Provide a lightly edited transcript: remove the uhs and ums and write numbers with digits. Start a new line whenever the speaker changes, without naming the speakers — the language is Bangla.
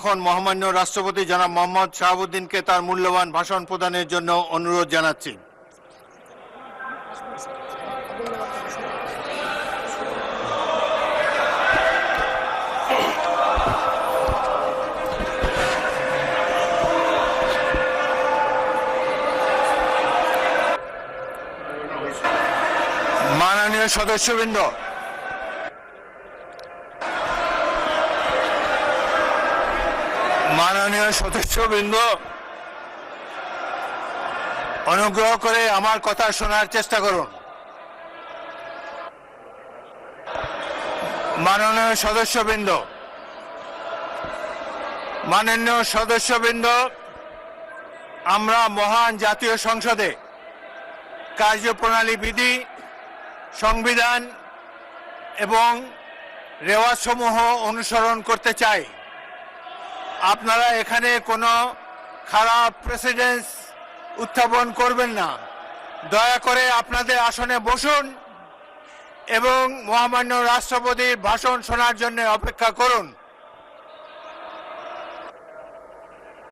এখন মহামান্য রাষ্ট্রপতি জনাব মোহাম্মদ শাহাবুদ্দিনকে তার মূল্যবান ভাষণ প্রদানের জন্য অনুরোধ জানাচ্ছি। মাননীয় সদস্যবৃন্দ, অনুগ্রহ করে আমার কথা শোনার চেষ্টা করুন। মাননীয় সদস্যবৃন্দ, আমরা মহান জাতীয় সংসদে কার্যপ্রণালী বিধি, সংবিধান এবং রেওয়াজসমূহ অনুসরণ করতে চাই। আপনারা এখানে কোনো খারাপ প্রেসিডেন্স উত্থাপন করবেন না। দয়া করে আপনাদের আসনে বসুন এবং মহামান্য রাষ্ট্রপতির ভাষণ শোনার জন্য অপেক্ষা করুন।